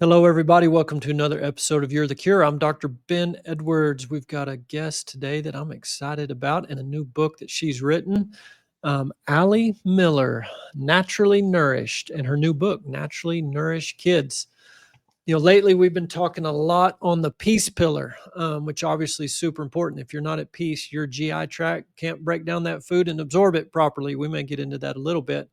Hello, everybody. Welcome to another episode of You're the Cure. I'm Dr. Ben Edwards. We've got a guest today that I'm excited about and a new book that she's written. Allie Miller, Naturally Nourished, and her new book, Naturally Nourished Kids. Lately we've been talking a lot on the peace pillar, which obviously is super important. If you're not at peace, your GI tract can't break down that food and absorb it properly. We may get into that a little bit.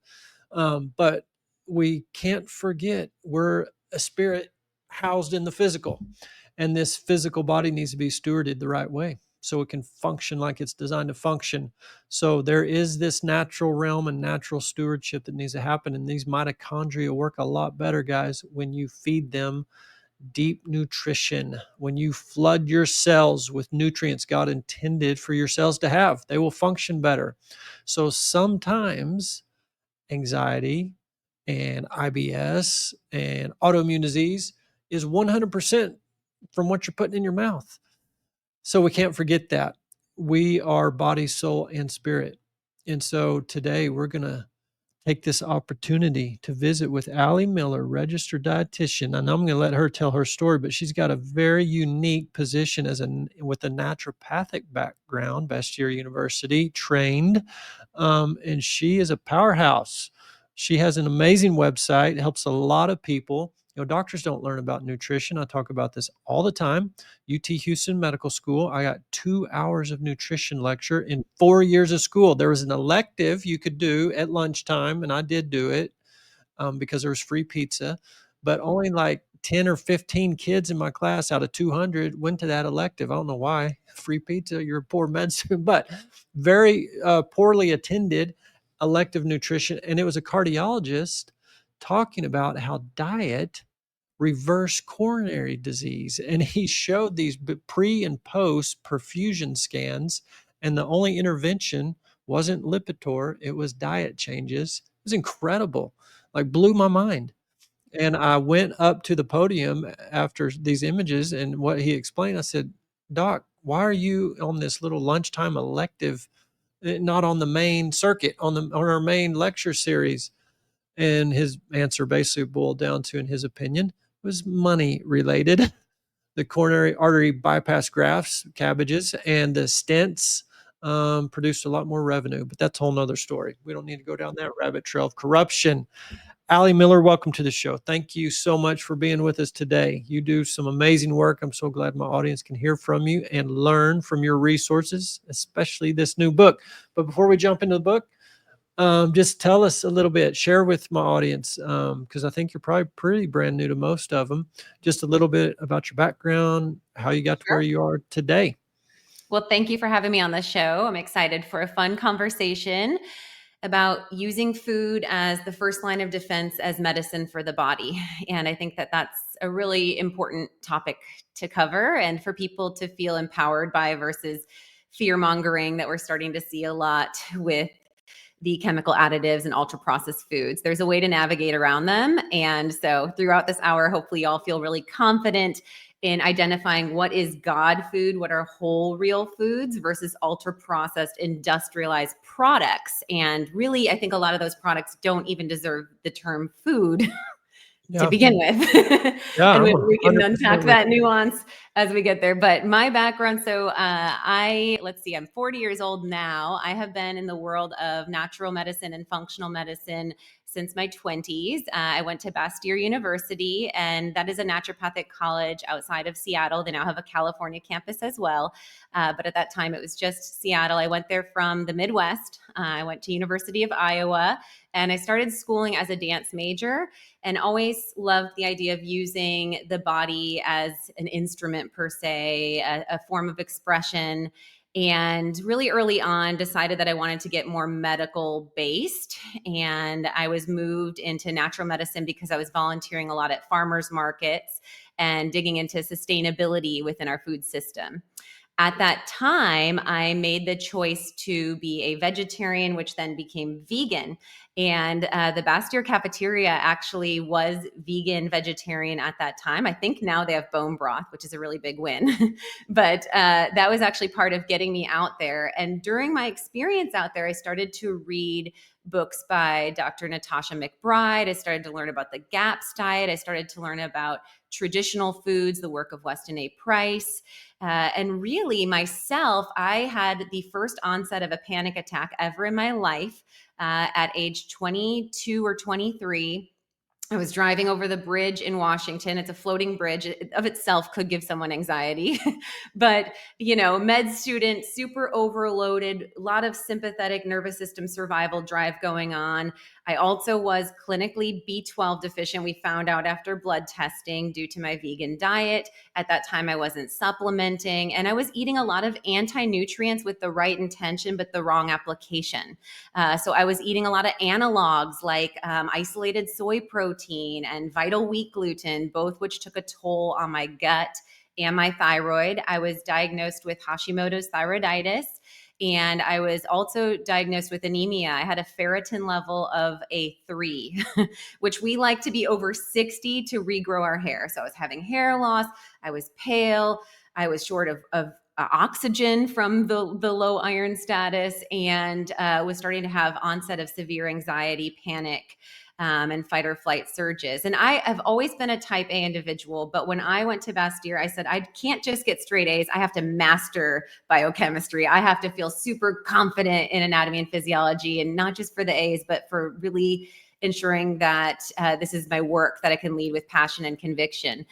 But we can't forget we're a spirit housed in the physical, and this physical body needs to be stewarded the right way so it can function like it's designed to function. So there is this natural realm and natural stewardship that needs to happen, and these mitochondria work a lot better, guys, when you feed them deep nutrition. When you flood your cells with nutrients God intended for your cells to have, they will function better. So sometimes anxiety and IBS and autoimmune disease is 100% from what you're putting in your mouth. So we can't forget that. We are body, soul, and spirit. And so today we're going to take this opportunity to visit with Allie Miller, registered dietitian. And I'm going to let her tell her story, but she's got a very unique position with a naturopathic background, Bastyr University trained, and she is a powerhouse. She has an amazing website, helps a lot of people. Doctors don't learn about nutrition. I talk about this all the time. UT Houston Medical School. I got 2 hours of nutrition lecture in 4 years of school. There was an elective you could do at lunchtime, and I did do it because there was free pizza, but only like 10 or 15 kids in my class out of 200 went to that elective. I don't know why. Free pizza, you're a poor med student, but very poorly attended elective nutrition. And it was a cardiologist talking about how diet reverse coronary disease. And he showed these pre and post perfusion scans, and the only intervention wasn't Lipitor, it was diet changes. It was incredible, like blew my mind. And I went up to the podium after these images, and what he explained, I said, Doc, why are you on this little lunchtime elective, not on the main circuit, on our main lecture series? And his answer basically boiled down to, in his opinion, was money related. The coronary artery bypass grafts, cabbages, and the stents produced a lot more revenue, but that's a whole nother story. We don't need to go down that rabbit trail of corruption. Allie Miller, welcome to the show. Thank you so much for being with us today. You do some amazing work. I'm so glad my audience can hear from you and learn from your resources, especially this new book. But before we jump into the book, just tell us a little bit, share with my audience, because I think you're probably pretty brand new to most of them, just a little bit about your background, how you got to where you are today. Well, thank you for having me on the show. I'm excited for a fun conversation about using food as the first line of defense as medicine for the body. And I think that that's a really important topic to cover and for people to feel empowered by versus fear mongering that we're starting to see a lot with the chemical additives and ultra processed foods. There's a way to navigate around them. And so throughout this hour, hopefully y'all feel really confident in identifying what is God food, what are whole real foods versus ultra processed industrialized products. And really, I think a lot of those products don't even deserve the term food to begin with. And we can unpack that nuance as we get there. But my background, so I'm 40 years old now. I have been in the world of natural medicine and functional medicine since my 20s. I went to Bastyr University, and that is a naturopathic college outside of Seattle. They now have a California campus as well. But at that time, it was just Seattle. I went there from the Midwest. I went to University of Iowa, and I started schooling as a dance major and always loved the idea of using the body as an instrument per se, a form of expression. And really early on decided that I wanted to get more medical based. And I was moved into natural medicine because I was volunteering a lot at farmers markets and digging into sustainability within our food system. At that time, I made the choice to be a vegetarian, which then became vegan. And the Bastyr cafeteria actually was vegan, vegetarian at that time. I think now they have bone broth, which is a really big win. But that was actually part of getting me out there. And during my experience out there, I started to read books by Dr. Natasha McBride. I started to learn about the GAPS diet. I started to learn about traditional foods, the work of Weston A. Price. And really, myself, I had the first onset of a panic attack ever in my life at age 22 or 23. I was driving over the bridge in Washington. It's a floating bridge. It of itself could give someone anxiety. But, med student, super overloaded, a lot of sympathetic nervous system survival drive going on. I also was clinically B12 deficient. We found out after blood testing due to my vegan diet. At that time, I wasn't supplementing, and I was eating a lot of anti-nutrients with the right intention, but the wrong application. So I was eating a lot of analogs like isolated soy protein and vital wheat gluten, both which took a toll on my gut and my thyroid. I was diagnosed with Hashimoto's thyroiditis, and I was also diagnosed with anemia. I had a ferritin level of a 3, which we like to be over 60 to regrow our hair. So I was having hair loss. I was pale. I was short of oxygen from the low iron status, and was starting to have onset of severe anxiety, panic, and fight or flight surges. And I have always been a type A individual, but when I went to Bastyr, I said, I can't just get straight A's. I have to master biochemistry. I have to feel super confident in anatomy and physiology, and not just for the A's, but for really ensuring that this is my work that I can lead with passion and conviction.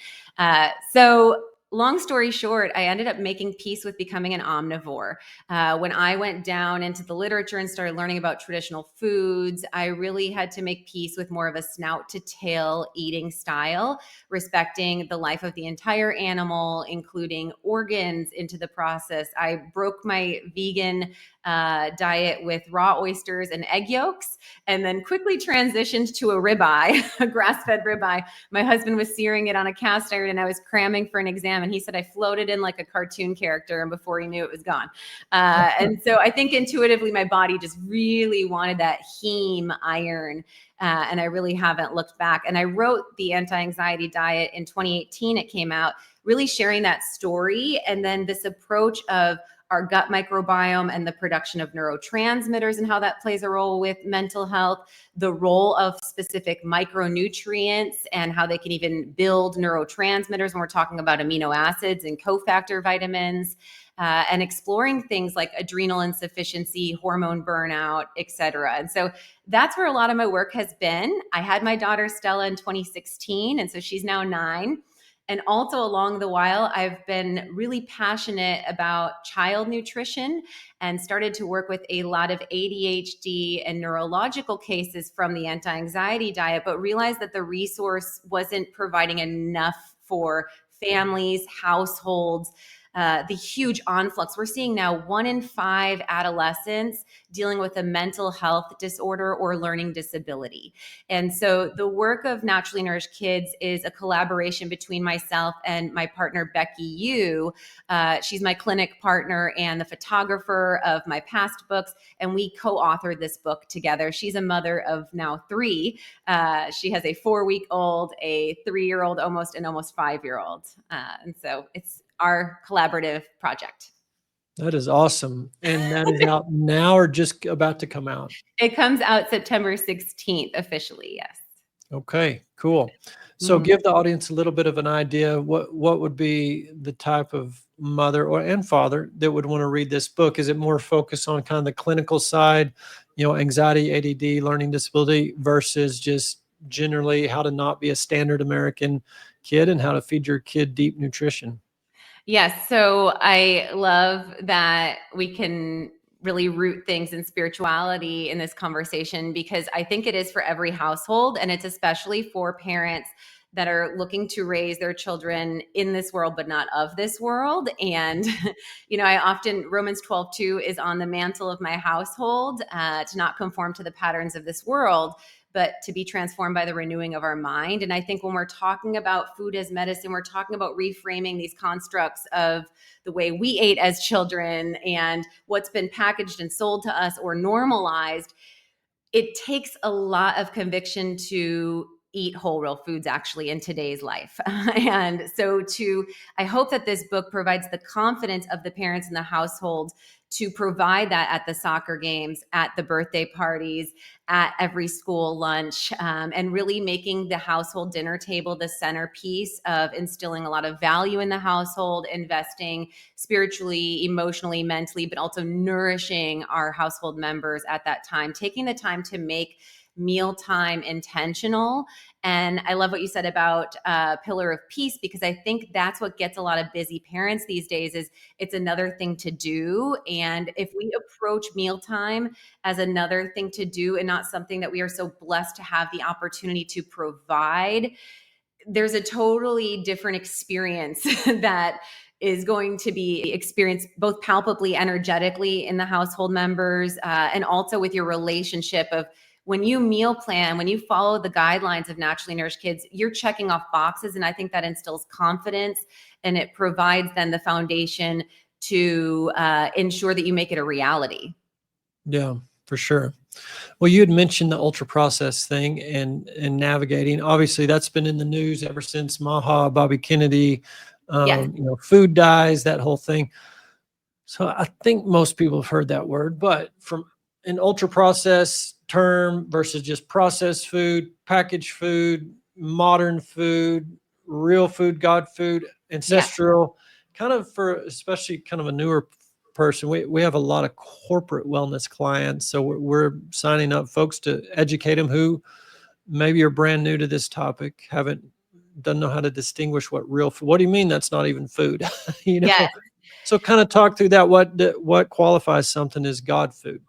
So long story short, I ended up making peace with becoming an omnivore. When I went down into the literature and started learning about traditional foods, I really had to make peace with more of a snout to tail eating style, respecting the life of the entire animal, including organs into the process. I broke my vegan diet with raw oysters and egg yolks, and then quickly transitioned to a ribeye, a grass-fed ribeye. My husband was searing it on a cast iron, and I was cramming for an exam, and he said I floated in like a cartoon character, and before he knew it was gone. And so I think intuitively my body just really wanted that heme iron, and I really haven't looked back. And I wrote the anti-anxiety diet in 2018. It came out, really sharing that story, and then this approach of our gut microbiome and the production of neurotransmitters and how that plays a role with mental health, the role of specific micronutrients and how they can even build neurotransmitters when we're talking about amino acids and cofactor vitamins, and exploring things like adrenal insufficiency, hormone burnout, et cetera. And so that's where a lot of my work has been. I had my daughter Stella in 2016, and so she's now 9. And also along the while, I've been really passionate about child nutrition and started to work with a lot of ADHD and neurological cases from the anti-anxiety diet, but realized that the resource wasn't providing enough for families, households, the huge influx. We're seeing now 1 in 5 adolescents dealing with a mental health disorder or learning disability. And so the work of Naturally Nourished Kids is a collaboration between myself and my partner, Becki Yoo. She's my clinic partner and the photographer of my past books, and we co-authored this book together. She's a mother of now 3. She has a 4-week-old, a 3-year-old almost, and almost 5-year-old. And so it's our collaborative project. That is awesome. And that is out now or just about to come out? It comes out September 16th officially, yes. Okay, cool. So give the audience a little bit of an idea. What would be the type of mother and father that would want to read this book? Is it more focused on kind of the clinical side, anxiety, ADD, learning disability, versus just generally how to not be a standard American kid and how to feed your kid deep nutrition? Yes. So I love that we can really root things in spirituality in this conversation, because I think it is for every household, and it's especially for parents that are looking to raise their children in this world, but not of this world. And, I often, Romans 12:2 is on the mantle of my household, to not conform to the patterns of this world, but to be transformed by the renewing of our mind. And I think when we're talking about food as medicine, we're talking about reframing these constructs of the way we ate as children and what's been packaged and sold to us or normalized. it takes a lot of conviction to eat whole real foods actually in today's life. And so I hope that this book provides the confidence of the parents in the household to provide that at the soccer games, at the birthday parties, at every school lunch, and really making the household dinner table the centerpiece of instilling a lot of value in the household, investing spiritually, emotionally, mentally, but also nourishing our household members at that time, taking the time to make mealtime intentional. And I love what you said about pillar of peace, because I think that's what gets a lot of busy parents these days is it's another thing to do. And if we approach mealtime as another thing to do and not something that we are so blessed to have the opportunity to provide, there's a totally different experience that is going to be experienced both palpably, energetically in the household members, and also with your relationship of when you meal plan, when you follow the guidelines of Naturally Nourished Kids, you're checking off boxes. And I think that instills confidence and it provides then the foundation to ensure that you make it a reality. Yeah, for sure. Well, you had mentioned the ultra processed thing and navigating. Obviously, that's been in the news ever since Maha, Bobby Kennedy, Yes. food dyes, that whole thing. So I think most people have heard that word, but from an ultra processed term versus just processed food, packaged food, modern food, real food, God food, Yeah. ancestral, kind of for especially kind of a newer person. We have a lot of corporate wellness clients. So we're signing up folks to educate them who maybe are brand new to this topic, doesn't know how to distinguish what real food. What do you mean that's not even food? you Yeah. know, so kind of talk through that. What qualifies something as God food?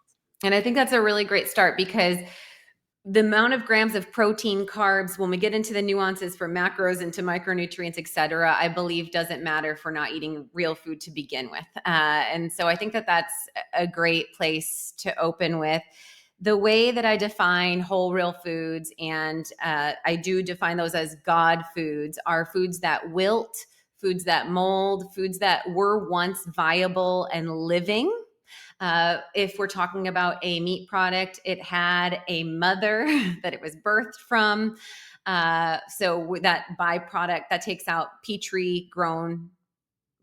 And I think that's a really great start because the amount of grams of protein, carbs, when we get into the nuances for macros into micronutrients, et cetera, I believe doesn't matter for not eating real food to begin with. And so I think that that's a great place to open with. The way that I define whole real foods, and I do define those as God foods, are foods that wilt, foods that mold, foods that were once viable and living. If we're talking about a meat product, it had a mother that it was birthed from. So that byproduct that takes out Petri grown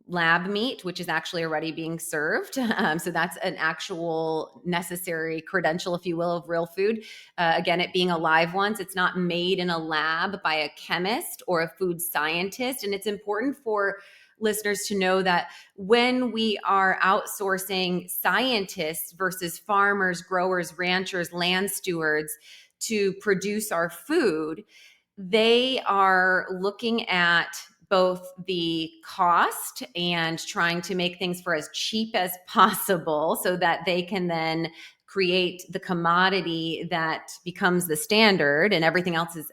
lab meat, which is actually already being served. So that's an actual necessary credential, if you will, of real food. Again, it being a live one, it's not made in a lab by a chemist or a food scientist. And it's important for listeners to know that when we are outsourcing scientists versus farmers, growers, ranchers, land stewards to produce our food, they are looking at both the cost and trying to make things for as cheap as possible so that they can then create the commodity that becomes the standard, and everything else is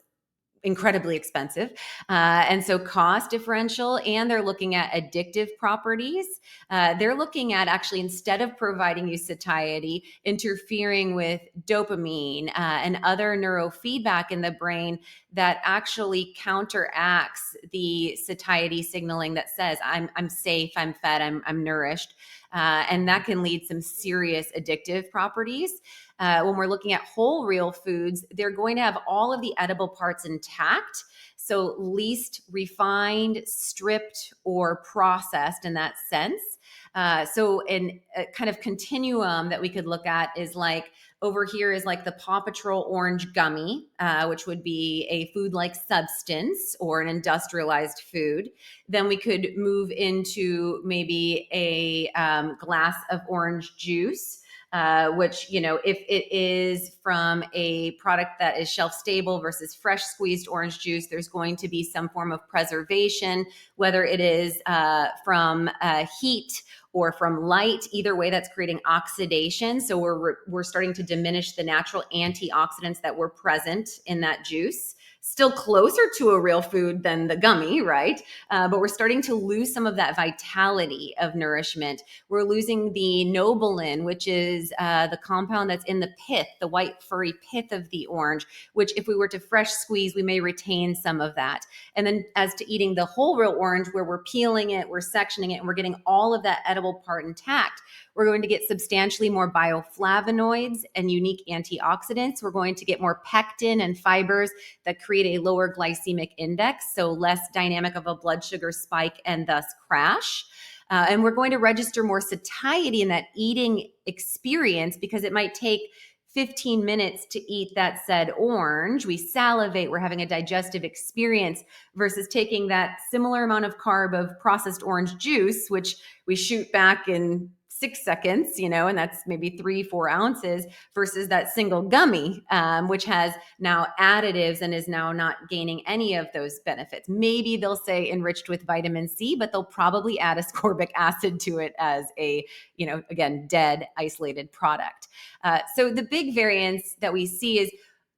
incredibly expensive. And so cost differential, and they're looking at addictive properties. They're looking at actually, instead of providing you satiety, interfering with dopamine and other neurofeedback in the brain that actually counteracts the satiety signaling that says, I'm safe, I'm fed, I'm nourished. And that can lead some serious addictive properties. When we're looking at whole real foods, they're going to have all of the edible parts intact. So least refined, stripped, or processed in that sense. So in a kind of continuum that we could look at is like, over here is like the Paw Patrol orange gummy, which would be a food-like substance or an industrialized food. Then we could move into maybe a glass of orange juice, which, if it is from a product that is shelf stable versus fresh squeezed orange juice, there's going to be some form of preservation, whether it is from heat or from light. Either way, that's creating oxidation. So we're starting to diminish the natural antioxidants that were present in that juice. Still closer to a real food than the gummy, right? But we're starting to lose some of that vitality of nourishment. We're losing the nobolin, which is the compound that's in the pith, the white furry pith of the orange, which if we were to fresh squeeze, we may retain some of that. And then as to eating the whole real orange, where we're peeling it, we're sectioning it, and we're getting all of that edible part intact, we're going to get substantially more bioflavonoids and unique antioxidants. We're going to get more pectin and fibers that create a lower glycemic index, so less dynamic of a blood sugar spike and thus crash. And we're going to register more satiety in that eating experience because it might take 15 minutes to eat that said orange. We salivate, we're having a digestive experience versus taking that similar amount of carb of processed orange juice, which we shoot back in 6 seconds, and that's maybe 3-4 ounces versus that single gummy, which has now additives and is now not gaining any of those benefits. Maybe they'll say enriched with vitamin C, but they'll probably add ascorbic acid to it as a, again, dead isolated product. So the big variance that we see is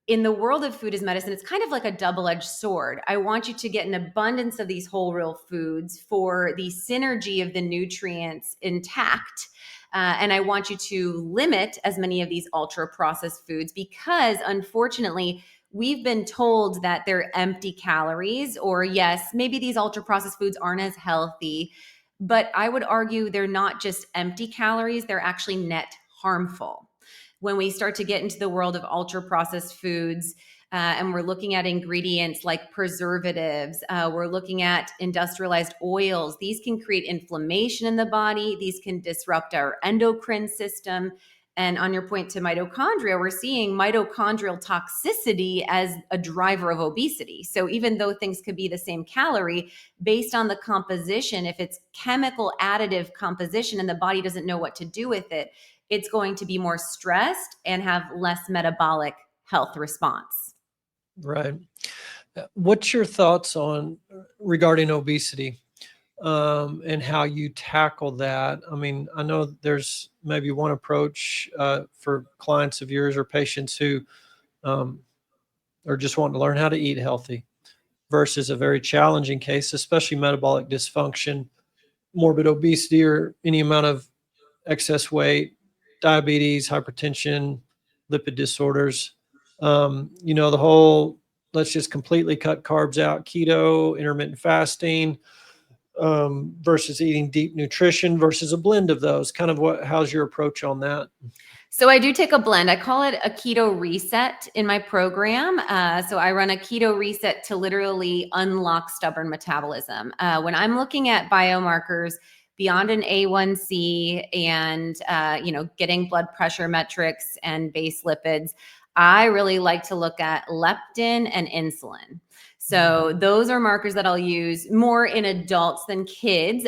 in the world of food as medicine, it's kind of like a double-edged sword. I want you to get an abundance of these whole real foods for the synergy of the nutrients intact. And I want you to limit as many of these ultra processed foods because unfortunately, we've been told that they're empty calories, or yes, maybe these ultra processed foods aren't as healthy, but I would argue they're not just empty calories, they're actually net harmful. When we start to get into the world of ultra processed foods, and we're looking at ingredients like preservatives, we're looking at industrialized oils. These can create inflammation in the body. These can disrupt our endocrine system. And on your point to mitochondria, we're seeing mitochondrial toxicity as a driver of obesity. So even though things could be the same calorie, based on the composition, if it's chemical additive composition and the body doesn't know what to do with it, it's going to be more stressed and have less metabolic health response. Right. What's your thoughts on regarding obesity and how you tackle that? I mean, I know there's maybe one approach for clients of yours or patients who are just wanting to learn how to eat healthy versus a very challenging case, especially metabolic dysfunction, morbid obesity, or any amount of excess weight, diabetes, hypertension, lipid disorders. The whole let's just completely cut carbs out, keto, intermittent fasting, versus eating deep nutrition versus a blend of those. Kind of how's your approach on that? So I do take a blend. I call it a keto reset in my program. So I run a keto reset to literally unlock stubborn metabolism. When I'm looking at biomarkers beyond an A1C and getting blood pressure metrics and base lipids, I really like to look at leptin and insulin. So those are markers that I'll use more in adults than kids,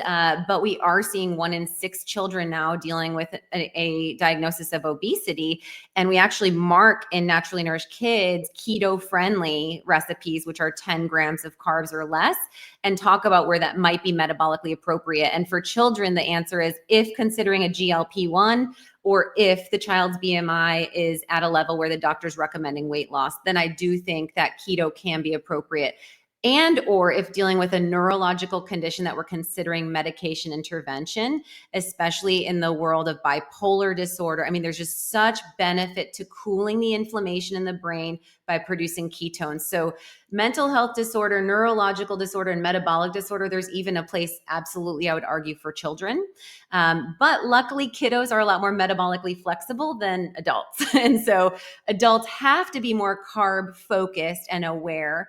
but we are seeing 1 in 6 children now dealing with a diagnosis of obesity. And we actually mark in Naturally Nourished Kids keto-friendly recipes, which are 10 grams of carbs or less, and talk about where that might be metabolically appropriate. And for children, the answer is if considering a GLP-1 or if the child's BMI is at a level where the doctor's recommending weight loss, then I do think that keto can be appropriate. And or if dealing with a neurological condition that we're considering medication intervention, especially in the world of bipolar disorder. I mean, there's just such benefit to cooling the inflammation in the brain by producing ketones. So mental health disorder, neurological disorder, and metabolic disorder, there's even a place, absolutely, I would argue, for children. But luckily, kiddos are a lot more metabolically flexible than adults. And so adults have to be more carb focused and aware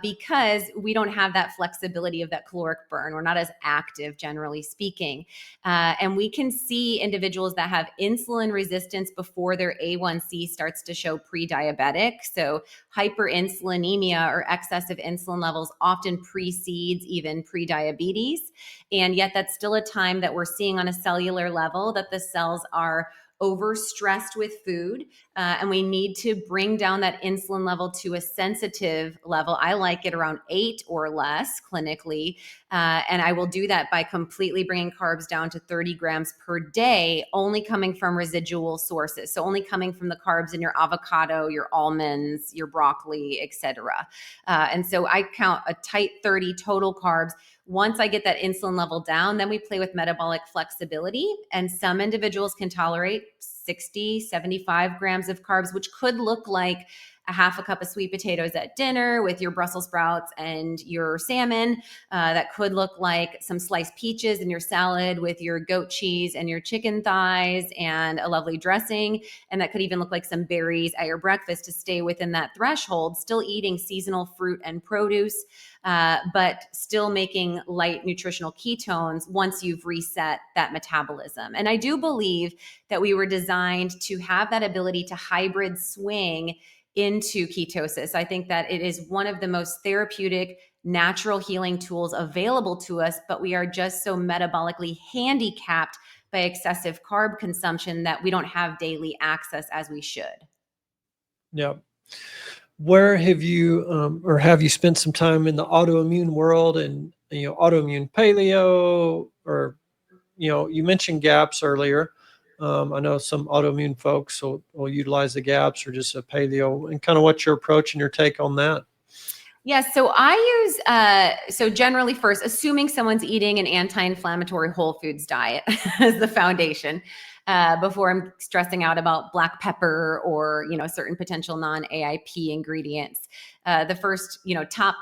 because we don't have that flexibility of that caloric burn. We're not as active, generally speaking. And we can see individuals that have insulin resistance before their A1C starts to show pre-diabetic. So hyperinsulinemia or excessive insulin levels often precedes even pre-diabetes. And yet that's still a time that we're seeing on a cellular level that the cells are overstressed with food, and we need to bring down that insulin level to a sensitive level. I like it around 8 or less clinically, and I will do that by completely bringing carbs down to 30 grams per day, only coming from residual sources. So only coming from the carbs in your avocado, your almonds, your broccoli, etc. And so I count a tight 30 total carbs. Once I get that insulin level down, then we play with metabolic flexibility. And some individuals can tolerate 60, 75 grams of carbs, which could look like a half a cup of sweet potatoes at dinner with your Brussels sprouts and your salmon. That could look like some sliced peaches in your salad with your goat cheese and your chicken thighs and a lovely dressing. And that could even look like some berries at your breakfast to stay within that threshold, still eating seasonal fruit and produce, but still making light nutritional ketones once you've reset that metabolism. And I do believe that we were designed to have that ability to hybrid swing into ketosis. I think that it is one of the most therapeutic, natural healing tools available to us, but we are just so metabolically handicapped by excessive carb consumption that we don't have daily access as we should. Yeah. Where have you or have you spent some time in the autoimmune world and autoimmune paleo, or you mentioned GAPS earlier. I know some autoimmune folks will utilize the GAPS or just a paleo, and kind of what's your approach and your take on that? Yes. So I use, so generally first, assuming someone's eating an anti-inflammatory whole foods diet as the foundation, before I'm stressing out about black pepper or, certain potential non-AIP ingredients. The first, top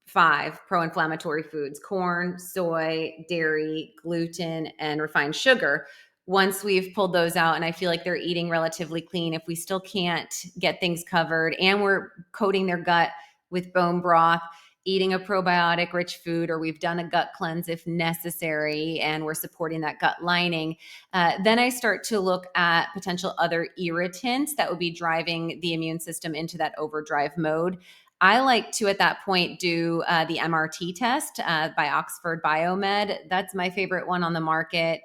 5 pro-inflammatory foods: corn, soy, dairy, gluten, and refined sugar. Once we've pulled those out and I feel like they're eating relatively clean, if we still can't get things covered and we're coating their gut with bone broth, eating a probiotic rich food, or we've done a gut cleanse if necessary, and we're supporting that gut lining, then I start to look at potential other irritants that would be driving the immune system into that overdrive mode. I like to, at that point, do the MRT test by Oxford Biomed. That's my favorite one on the market,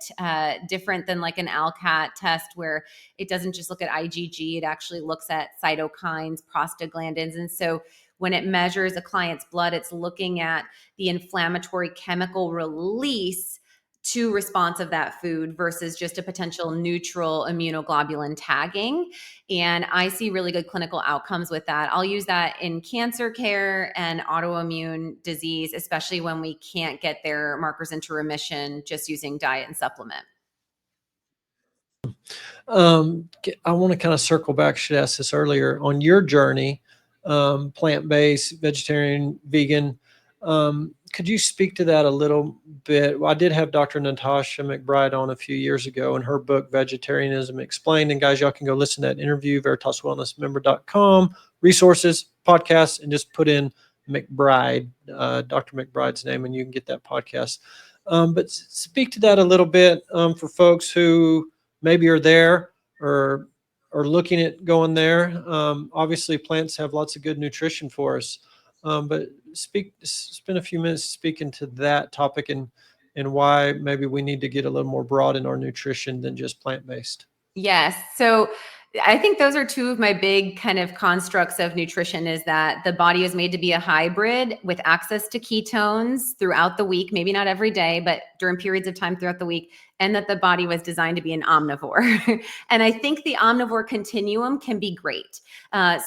different than like an ALCAT test where it doesn't just look at IgG, it actually looks at cytokines, prostaglandins. And so when it measures a client's blood, it's looking at the inflammatory chemical release to response of that food versus just a potential neutral immunoglobulin tagging. And I see really good clinical outcomes with that. I'll use that in cancer care and autoimmune disease, especially when we can't get their markers into remission just using diet and supplement. I want to kind of circle back. Should ask this earlier on your journey, plant-based, vegetarian, vegan. Could you speak to that a little bit? Well, I did have Dr. Natasha McBride on a few years ago, and her book Vegetarianism Explained. And guys, y'all can go listen to that interview, veritaswellnessmember.com, resources, podcasts, and just put in McBride, Dr. McBride's name, and you can get that podcast. But speak to that a little bit for folks who maybe are there or looking at going there. Obviously, plants have lots of good nutrition for us, but spend a few minutes speaking to that topic and why maybe we need to get a little more broad in our nutrition than just plant-based. Yes. So I think those are two of my big kind of constructs of nutrition, is that the body is made to be a hybrid with access to ketones throughout the week, maybe not every day, but during periods of time throughout the week, and that the body was designed to be an omnivore. And I think the omnivore continuum can be great.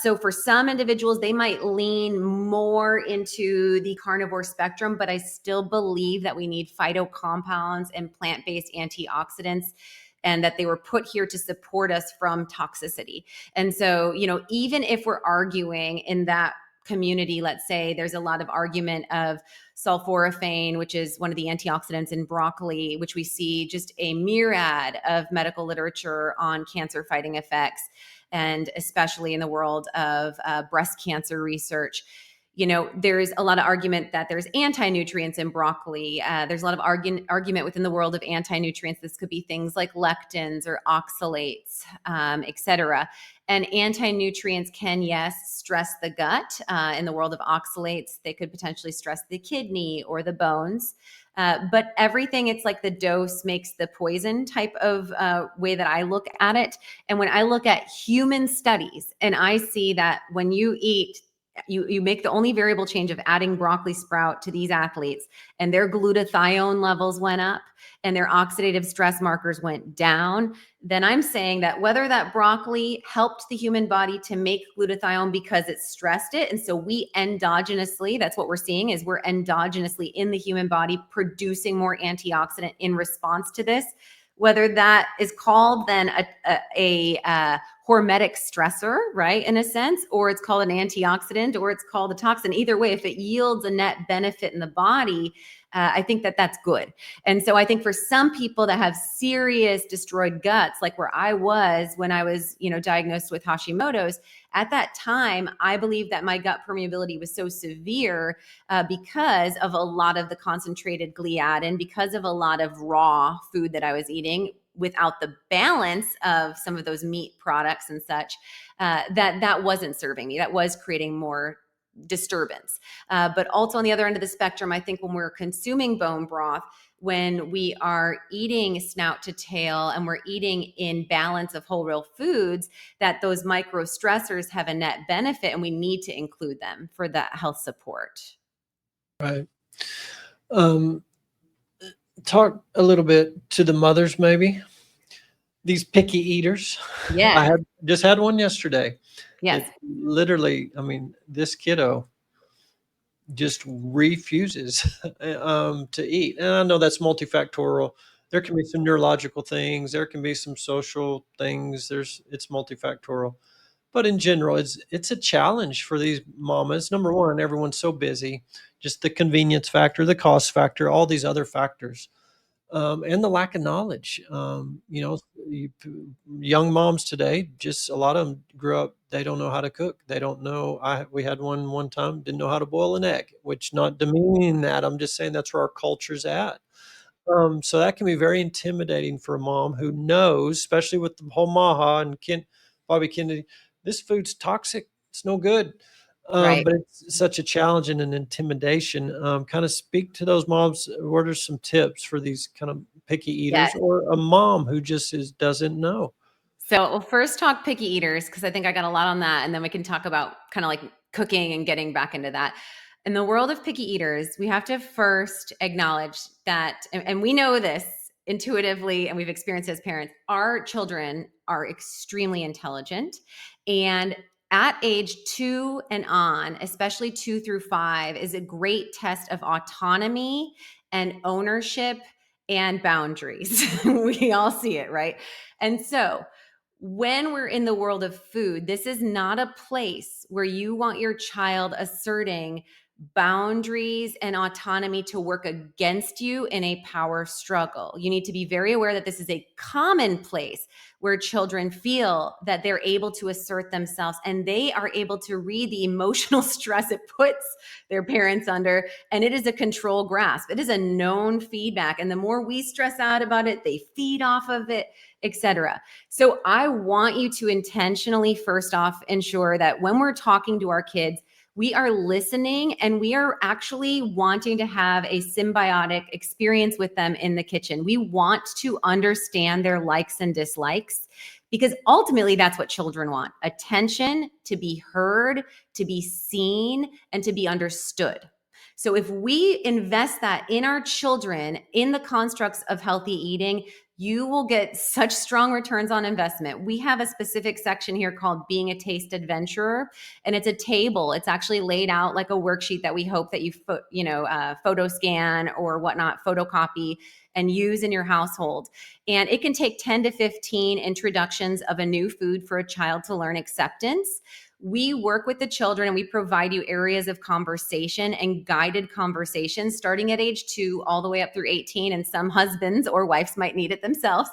So for some individuals, they might lean more into the carnivore spectrum, but I still believe that we need phytocompounds and plant-based antioxidants, and that they were put here to support us from toxicity. And so, even if we're arguing in that community, let's say there's a lot of argument of sulforaphane, which is one of the antioxidants in broccoli, which we see just a myriad of medical literature on cancer fighting effects, and especially in the world of breast cancer research. there's a lot of argument that there's anti-nutrients in broccoli. There's a lot of argument within the world of anti-nutrients. This could be things like lectins or oxalates, etc. And anti-nutrients can, yes, stress the gut. In the world of oxalates, they could potentially stress the kidney or the bones. But everything, it's like the dose makes the poison type of way that I look at it. And when I look at human studies and I see that when you eat, you make the only variable change of adding broccoli sprout to these athletes, and their glutathione levels went up and their oxidative stress markers went down, then I'm saying that whether that broccoli helped the human body to make glutathione because it stressed it, and so we endogenously, that's what we're seeing, is we're endogenously in the human body producing more antioxidant in response to this, whether that is called then a hormetic stressor, right, in a sense, or it's called an antioxidant, or it's called a toxin. Either way, if it yields a net benefit in the body, I think that that's good. And so I think for some people that have serious destroyed guts, like where I was when I was, diagnosed with Hashimoto's, at that time, I believe that my gut permeability was so severe because of a lot of the concentrated gliadin, because of a lot of raw food that I was eating without the balance of some of those meat products and such, that wasn't serving me. That was creating more disturbance. But also on the other end of the spectrum, I think when we're consuming bone broth, when we are eating snout to tail and we're eating in balance of whole real foods, that those micro stressors have a net benefit and we need to include them for that health support. Right. Talk a little bit to the mothers, maybe. These picky eaters. Yes. I just had one yesterday. Yes. It literally, this kiddo just refuses to eat. And I know that's multifactorial. There can be some neurological things. There can be some social things. It's multifactorial. But in general, it's a challenge for these mamas. Number one, everyone's so busy. Just the convenience factor, the cost factor, all these other factors. And the lack of knowledge. Young moms today, just a lot of them grew up, they don't know how to cook. They don't know. We had one time, didn't know how to boil an egg, which not demeaning that. I'm just saying that's where our culture's at. So that can be very intimidating for a mom who knows, especially with the whole Maha and Bobby Kennedy, this food's toxic. It's no good. Right. But it's such a challenge and an intimidation. Kind of speak to those moms. What are some tips for these kind of picky eaters, Yes. or a mom who just doesn't know? So we'll first talk picky eaters, because I think I got a lot on that. And then we can talk about kind of like cooking and getting back into that. In the world of picky eaters, we have to first acknowledge that, and we know this intuitively, and we've experienced as parents, our children are extremely intelligent. And at age 2 and on, especially 2 through 5, is a great test of autonomy and ownership and boundaries. We all see it, right? And so when we're in the world of food, this is not a place where you want your child asserting boundaries and autonomy to work against you in a power struggle. You need to be very aware that this is a common place where children feel that they're able to assert themselves and they are able to read the emotional stress it puts their parents under. And it is a control grasp. It is a known feedback. And the more we stress out about it, they feed off of it, etc. So I want you to intentionally, first off, ensure that when we're talking to our kids, we are listening and we are actually wanting to have a symbiotic experience with them in the kitchen. We want to understand their likes and dislikes, because ultimately that's what children want: attention, to be heard, to be seen, and to be understood. So if we invest that in our children, in the constructs of healthy eating, you will get such strong returns on investment. We have a specific section here called Being a Taste Adventurer, and it's a table. It's actually laid out like a worksheet that we hope that you photo scan or whatnot, photocopy and use in your household. And it can take 10 to 15 introductions of a new food for a child to learn acceptance. We work with the children and we provide you areas of conversation and guided conversations starting at age 2 all the way up through 18. And some husbands or wives might need it themselves.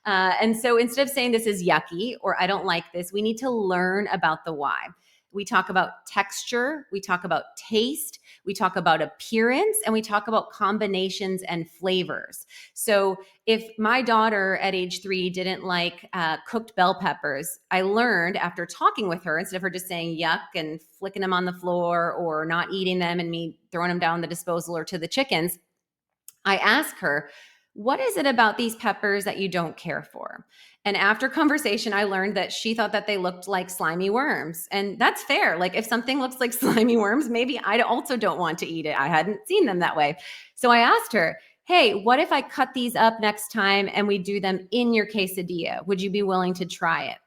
And so instead of saying this is yucky or I don't like this, we need to learn about the why. we talk about texture, we talk about taste, we talk about appearance, and we talk about combinations and flavors. So if my daughter at age 3 didn't like cooked bell peppers, I learned after talking with her, instead of her just saying yuck and flicking them on the floor or not eating them and me throwing them down the disposal or to the chickens, I asked her, what is it about these peppers that you don't care for? And after conversation, I learned that she thought that they looked like slimy worms. And that's fair. Like if something looks like slimy worms, maybe I also don't want to eat it. I hadn't seen them that way. So I asked her, hey, what if I cut these up next time and we do them in your quesadilla? Would you be willing to try it?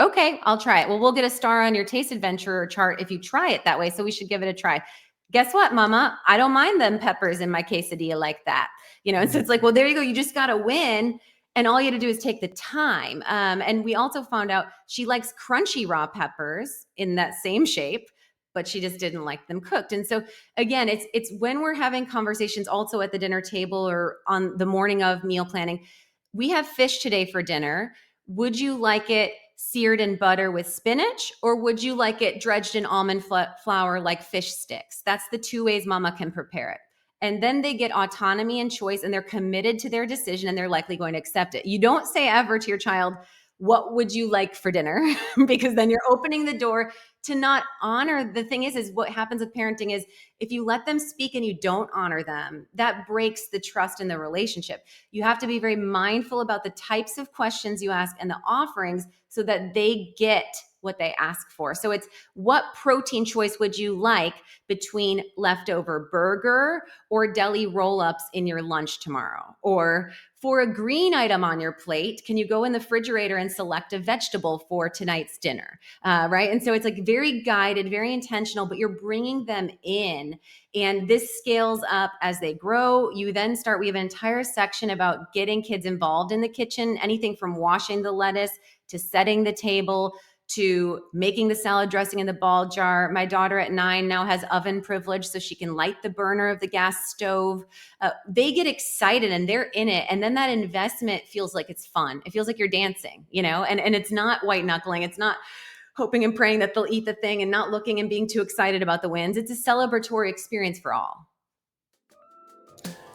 Okay, I'll try it. Well, we'll get a star on your taste adventure chart if you try it that way. So we should give it a try. Guess what, mama? I don't mind them peppers in my quesadilla like that. And so it's like, well, there you go. You just got to win. And all you have to do is take the time. And we also found out she likes crunchy raw peppers in that same shape, but she just didn't like them cooked. And so again, it's when we're having conversations also at the dinner table or on the morning of meal planning. We have fish today for dinner. Would you like it seared in butter with spinach, or would you like it dredged in almond flour like fish sticks? That's the 2 ways mama can prepare it. And then they get autonomy and choice, and they're committed to their decision, and they're likely going to accept it. You don't say ever to your child, what would you like for dinner? Because then you're opening the door to not honor. The thing is what happens with parenting is if you let them speak and you don't honor them, that breaks the trust in the relationship. You have to be very mindful about the types of questions you ask and the offerings so that they get what they ask for. So it's, what protein choice would you like between leftover burger or deli roll-ups in your lunch tomorrow? Or for a green item on your plate, can you go in the refrigerator and select a vegetable for tonight's dinner? Right? And so it's like very guided, very intentional, but you're bringing them in. And this scales up as they grow. We have an entire section about getting kids involved in the kitchen, anything from washing the lettuce to setting the table to making the salad dressing in the ball jar. My daughter at 9 now has oven privilege, so she can light the burner of the gas stove. They get excited and they're in it. And then that investment feels like it's fun. It feels like you're dancing, and it's not white knuckling. It's not hoping and praying that they'll eat the thing and not looking and being too excited about the wins. It's a celebratory experience for all.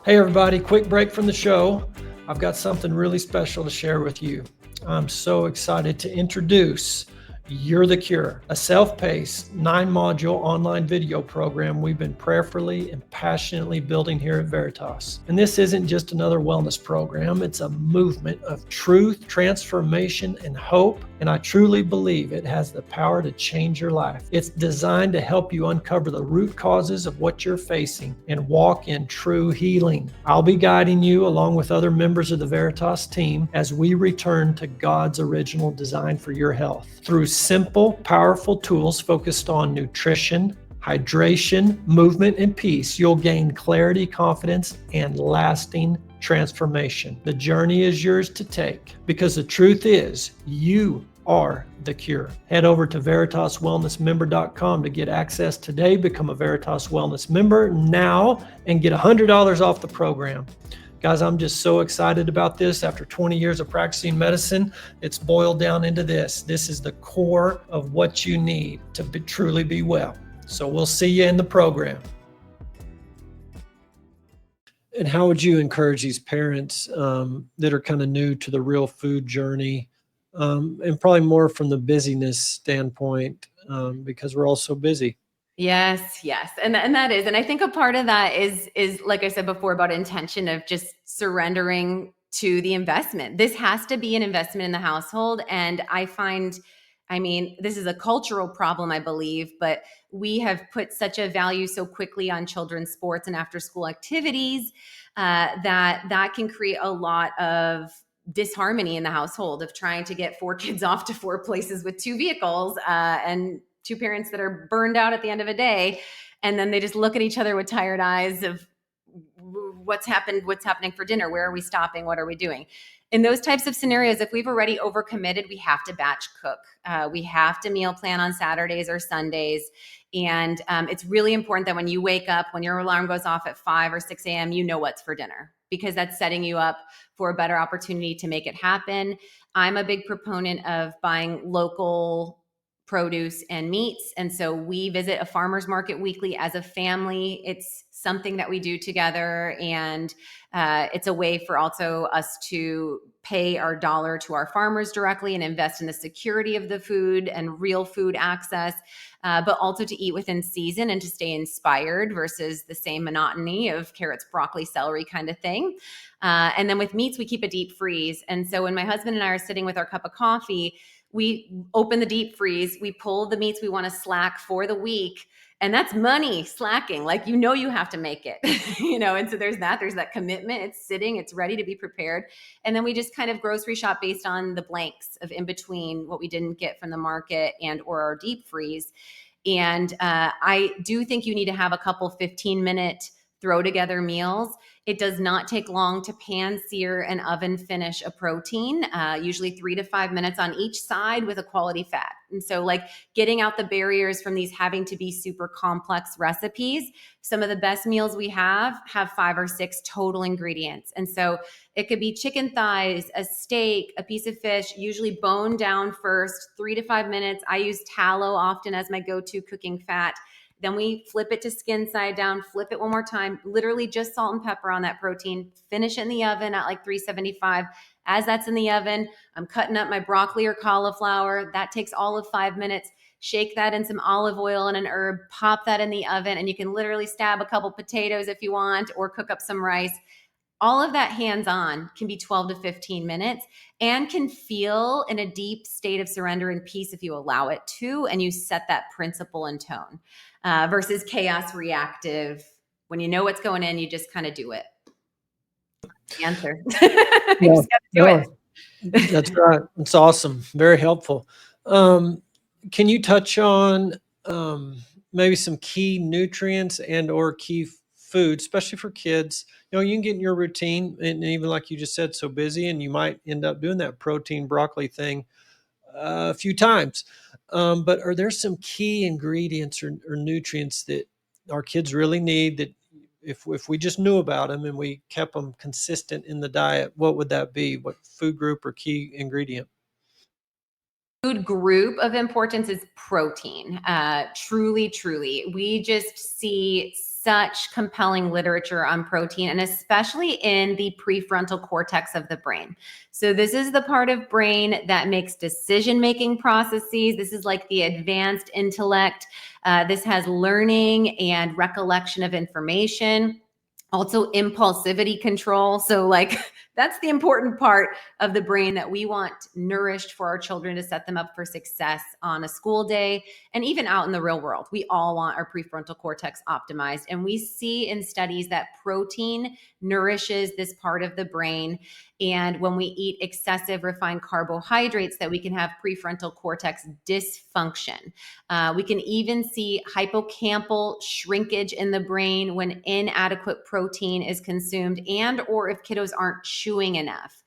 Hey everybody, quick break from the show. I've got something really special to share with you. I'm so excited to introduce You're the Cure, a self-paced 9-module online video program we've been prayerfully and passionately building here at Veritas. And this isn't just another wellness program, it's a movement of truth, transformation, and hope. And I truly believe it has the power to change your life. It's designed to help you uncover the root causes of what you're facing and walk in true healing. I'll be guiding you along with other members of the Veritas team as we return to God's original design for your health. Through simple, powerful tools focused on nutrition, hydration, movement, and peace, you'll gain clarity, confidence, and lasting transformation. The journey is yours to take because the truth is you are the cure. Head over to veritaswellnessmember.com to get access today. Become a Veritas Wellness member now and get $100 off the program. Guys, I'm just so excited about this. After 20 years of practicing medicine, it's boiled down into this. This is the core of what you need to truly be well. So we'll see you in the program. And how would you encourage these parents that are kind of new to the real food journey, and probably more from the busyness standpoint, because we're all so busy? Yes. And that is, and I think a part of that is like I said before about intention of just surrendering to the investment. This has to be an investment in the household. And this is a cultural problem, I believe, but we have put such a value so quickly on children's sports and after school activities that can create a lot of disharmony in the household of trying to get 4 kids off to 4 places with 2 vehicles and 2 parents that are burned out at the end of a day. And then they just look at each other with tired eyes of what's happening for dinner? Where are we stopping? What are we doing? In those types of scenarios, if we've already overcommitted, we have to batch cook. We have to meal plan on Saturdays or Sundays. And it's really important that when you wake up, when your alarm goes off at 5 or 6 a.m., you know what's for dinner, because that's setting you up for a better opportunity to make it happen. I'm a big proponent of buying local produce and meats. And so we visit a farmer's market weekly as a family. It's something that we do together. And it's a way for also us to pay our dollar to our farmers directly and invest in the security of the food and real food access, but also to eat within season and to stay inspired versus the same monotony of carrots, broccoli, celery kind of thing. And then with meats, we keep a deep freeze. And so when my husband and I are sitting with our cup of coffee, we open the deep freeze, we pull the meats we want to slack for the week. And that's money slacking. Like, you have to make it, and so there's that commitment. It's sitting, it's ready to be prepared. And then we just kind of grocery shop based on the blanks of in between what we didn't get from the market and or our deep freeze. And I do think you need to have a couple 15-minute throw together meals. It does not take long to pan sear and oven finish a protein, usually 3 to 5 minutes on each side with a quality fat. And so like getting out the barriers from these having to be super complex recipes, some of the best meals we have 5 or 6 total ingredients. And so it could be chicken thighs, a steak, a piece of fish, usually bone down first, 3 to 5 minutes. I use tallow often as my go-to cooking fat. Then we flip it to skin side down, flip it one more time, literally just salt and pepper on that protein, finish it in the oven at like 375. As that's in the oven, I'm cutting up my broccoli or cauliflower. That takes all of 5 minutes. Shake that in some olive oil and an herb, pop that in the oven, and you can literally stab a couple potatoes if you want, or cook up some rice. All of that hands-on can be 12 to 15 minutes and can feel in a deep state of surrender and peace if you allow it to, and you set that principle and tone versus chaos reactive. When you know what's going in, you just kind of do it. Answer. You just got to do it. That's right. It's awesome. Very helpful. Can you touch on maybe some key nutrients and or key food, especially for kids? You can get in your routine, and even like you just said, so busy, and you might end up doing that protein broccoli thing a few times. But are there some key ingredients or nutrients that our kids really need that if we just knew about them and we kept them consistent in the diet, what would that be? What food group or key ingredient? Food group of importance is protein. Truly. We just see such compelling literature on protein, and especially in the prefrontal cortex of the brain. So this is the part of brain that makes decision-making processes. This is like the advanced intellect. This has learning and recollection of information. Also impulsivity control. So like that's the important part of the brain that we want nourished for our children to set them up for success on a school day and even out in the real world. We all want our prefrontal cortex optimized. And we see in studies that protein nourishes this part of the brain. And when we eat excessive refined carbohydrates, that we can have prefrontal cortex dysfunction. We can even see hippocampal shrinkage in the brain when inadequate protein is consumed and or if kiddos aren't chewing enough.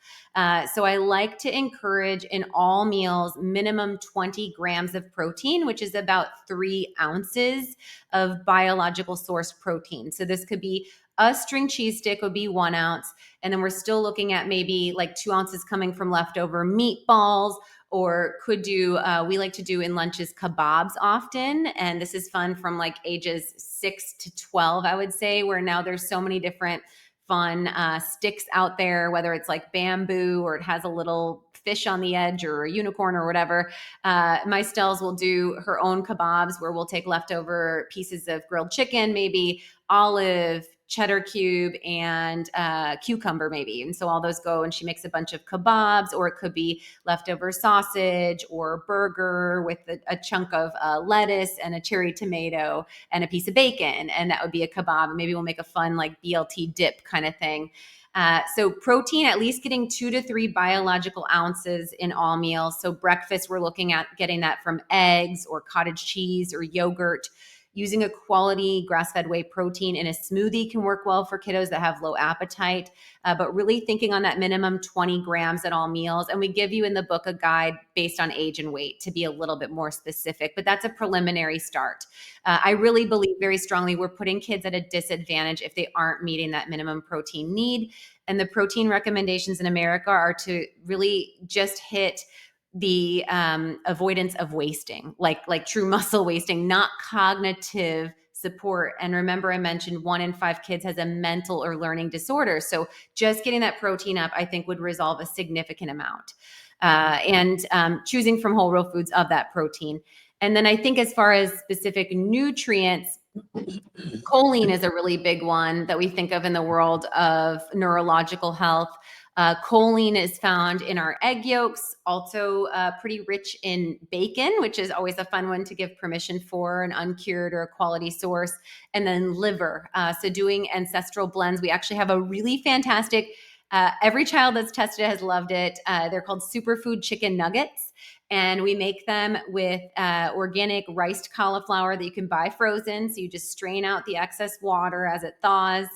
So I like to encourage in all meals minimum 20 grams of protein, which is about 3 ounces of biological source protein. So this could be a string cheese stick would be 1 ounce. And then we're still looking at maybe like 2 ounces coming from leftover meatballs, or could do, we like to do in lunches kebabs often. And this is fun from like ages 6 to 12, I would say, where now there's so many different fun sticks out there, whether it's like bamboo or it has a little fish on the edge or a unicorn or whatever. My Stells will do her own kebabs where we'll take leftover pieces of grilled chicken, maybe olive, cheddar cube, and cucumber maybe. And so all those go and she makes a bunch of kebabs, or it could be leftover sausage or burger with a chunk of lettuce and a cherry tomato and a piece of bacon. And that would be a kebab. And maybe we'll make a fun like BLT dip kind of thing. So protein, at least getting 2 to 3 biological ounces in all meals. So breakfast, we're looking at getting that from eggs or cottage cheese or yogurt. Using a quality grass-fed whey protein in a smoothie can work well for kiddos that have low appetite, but really thinking on that minimum 20 grams at all meals. And we give you in the book a guide based on age and weight to be a little bit more specific, but that's a preliminary start. I really believe very strongly we're putting kids at a disadvantage if they aren't meeting that minimum protein need. And the protein recommendations in America are to really just hit the avoidance of wasting, like true muscle wasting, not cognitive support. And remember, I mentioned 1 in 5 kids has a mental or learning disorder. So just getting that protein up, I think, would resolve a significant amount. And choosing from whole real foods of that protein. And then I think as far as specific nutrients, choline is a really big one that we think of in the world of neurological health. Choline is found in our egg yolks, also pretty rich in bacon, which is always a fun one to give permission for, an uncured or a quality source. And then liver. So doing ancestral blends, we actually have a really fantastic, every child that's tested it has loved it. They're called superfood chicken nuggets. And we make them with organic riced cauliflower that you can buy frozen. So you just strain out the excess water as it thaws.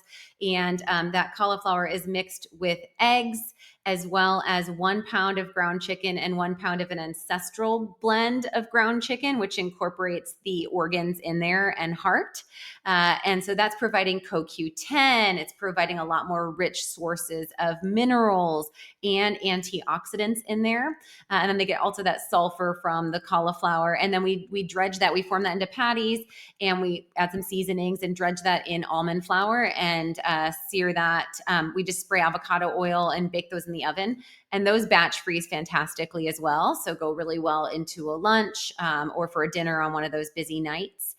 And that cauliflower is mixed with eggs, as well as 1 pound of ground chicken and 1 pound of an ancestral blend of ground chicken, which incorporates the organs in there and heart. And so that's providing CoQ10. It's providing a lot more rich sources of minerals and antioxidants in there. And then they get also that sulfur from the cauliflower. And then we dredge that, we form that into patties, and we add some seasonings and dredge that in almond flour and sear that. We just spray avocado oil and bake those in the oven. And those batch freeze fantastically as well. So go really well into a lunch or for a dinner on one of those busy nights.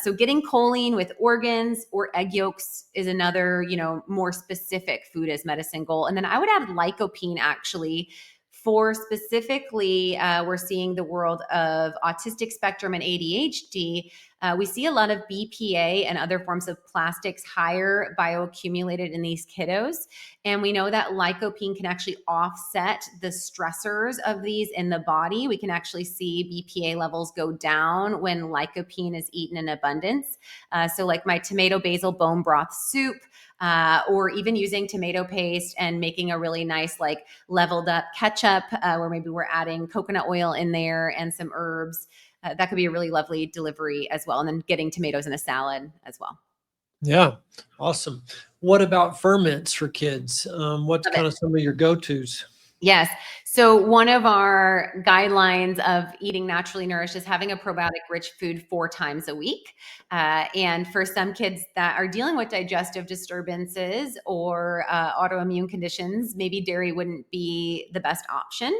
So getting choline with organs or egg yolks is another, more specific food as medicine goal. And then I would add lycopene actually for specifically, we're seeing the world of autistic spectrum and ADHD. We see a lot of BPA and other forms of plastics higher bioaccumulated in these kiddos. And we know that lycopene can actually offset the stressors of these in the body. We can actually see BPA levels go down when lycopene is eaten in abundance. So like my tomato basil bone broth soup, or even using tomato paste and making a really nice, like leveled up ketchup, where maybe we're adding coconut oil in there and some herbs. That could be a really lovely delivery as well. And then getting tomatoes in a salad as well. Yeah, awesome. What about ferments for kids? What's Love it. kind of some of your go-tos? Yes. So one of our guidelines of eating naturally nourished is having a probiotic rich food 4 times a week. And for some kids that are dealing with digestive disturbances or autoimmune conditions, maybe dairy wouldn't be the best option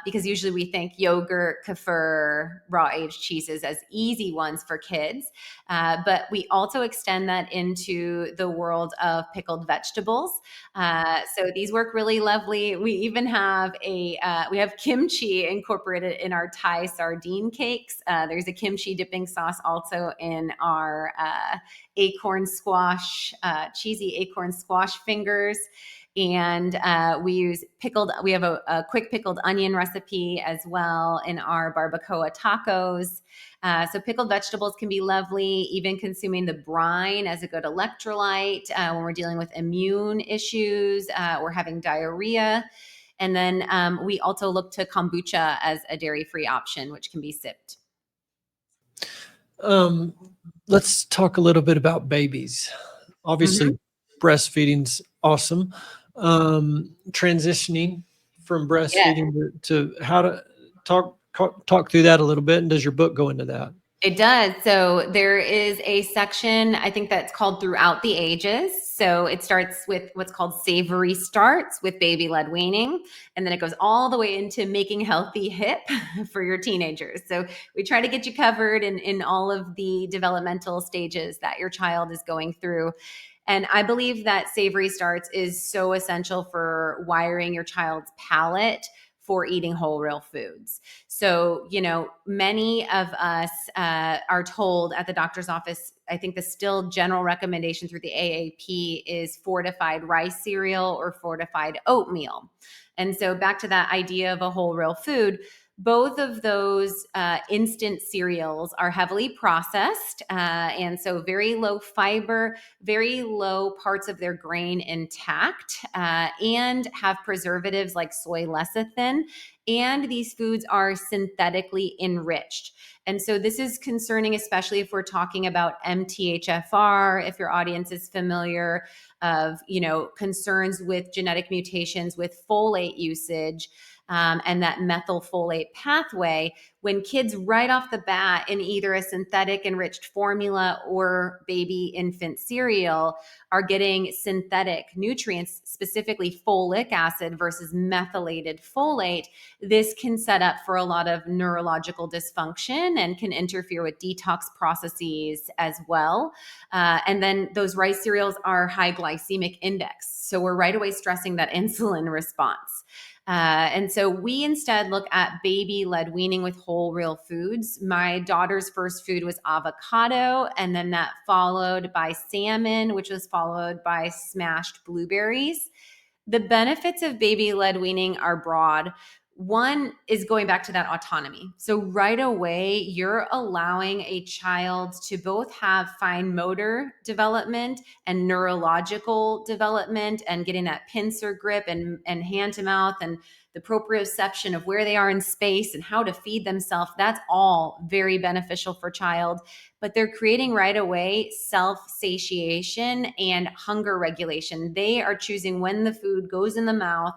because usually we think yogurt, kefir, raw aged cheeses as easy ones for kids. But we also extend that into the world of pickled vegetables. So these work really lovely. We even have we have kimchi incorporated in our Thai sardine cakes. There's a kimchi dipping sauce also in our acorn squash, cheesy acorn squash fingers. And we have a quick pickled onion recipe as well in our barbacoa tacos. So pickled vegetables can be lovely, even consuming the brine as a good electrolyte when we're dealing with immune issues or having diarrhea. And then we also look to kombucha as a dairy-free option, which can be sipped. Let's talk a little bit about babies. Obviously, breastfeeding's awesome. Transitioning from Yeah. breastfeeding to how to talk through that a little bit. And does your book go into that? It does. So there is a section, I think that's called Throughout the Ages. So it starts with what's called Savory Starts with baby-led weaning. And then it goes all the way into Making Healthy Hip for your teenagers. So we try to get you covered in all of the developmental stages that your child is going through. And I believe that Savory Starts is so essential for wiring your child's palate for eating whole real foods. So, many of us are told at the doctor's office, I think the still general recommendation through the AAP is fortified rice cereal or fortified oatmeal. And so back to that idea of a whole real food, both of those instant cereals are heavily processed. And so very low fiber, very low parts of their grain intact, and have preservatives like soy lecithin and these foods are synthetically enriched. And so this is concerning, especially if we're talking about MTHFR, if your audience is familiar of, concerns with genetic mutations with folate usage, and that methylfolate pathway. When kids right off the bat in either a synthetic enriched formula or baby infant cereal are getting synthetic nutrients, specifically folic acid versus methylated folate, this can set up for a lot of neurological dysfunction and can interfere with detox processes as well. And then those rice cereals are high glycemic index. So we're right away stressing that insulin response. And so we instead look at baby-led weaning with whole real foods. My daughter's first food was avocado, and then that followed by salmon, which was followed by smashed blueberries. The benefits of baby-led weaning are broad. One is going back to that autonomy. So right away, you're allowing a child to both have fine motor development and neurological development and getting that pincer grip and hand to mouth and the proprioception of where they are in space and how to feed themselves. That's all very beneficial for child. But they're creating right away self-satiation and hunger regulation. They are choosing when the food goes in the mouth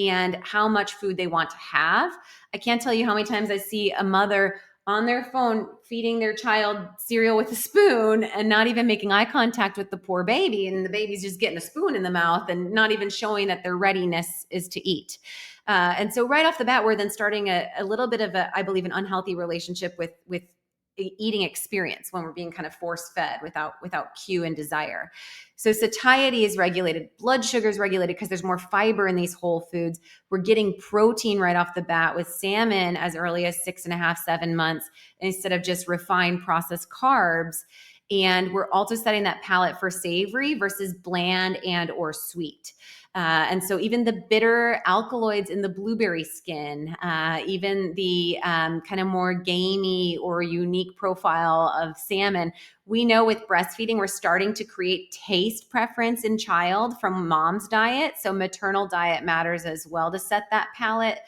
and how much food they want to have. I can't tell you how many times I see a mother on their phone feeding their child cereal with a spoon and not even making eye contact with the poor baby. And the baby's just getting a spoon in the mouth and not even showing that their readiness is to eat. And so right off the bat, we're then starting a little bit of I believe, an unhealthy relationship with eating experience when we're being kind of force fed without cue and desire. So satiety is regulated, blood sugar is regulated because there's more fiber in these whole foods. We're getting protein right off the bat with salmon as early as 6.5, 7 months, instead of just refined processed carbs. And we're also setting that palate for savory versus bland and or sweet. And so even the bitter alkaloids in the blueberry skin, even the kind of more gamey or unique profile of salmon, we know with breastfeeding, we're starting to create taste preference in child from mom's diet. So maternal diet matters as well to set that palate.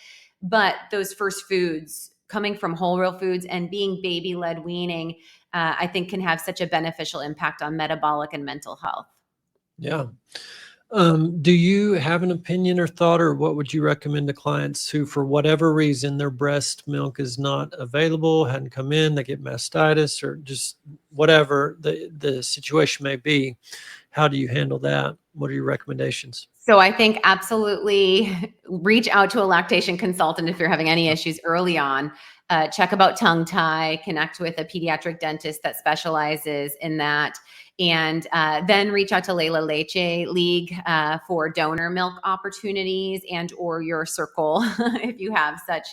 But those first foods coming from whole real foods and being baby-led weaning, I think can have such a beneficial impact on metabolic and mental health. Yeah. Do you have an opinion or thought, or what would you recommend to clients who, for whatever reason, their breast milk is not available, hadn't come in, they get mastitis, or just whatever the situation may be? How do you handle that? What are your recommendations? So I think absolutely reach out to a lactation consultant if you're having any issues early on. Check about tongue tie, connect with a pediatric dentist that specializes in that, and then reach out to Layla Leche League for donor milk opportunities and or your circle if you have such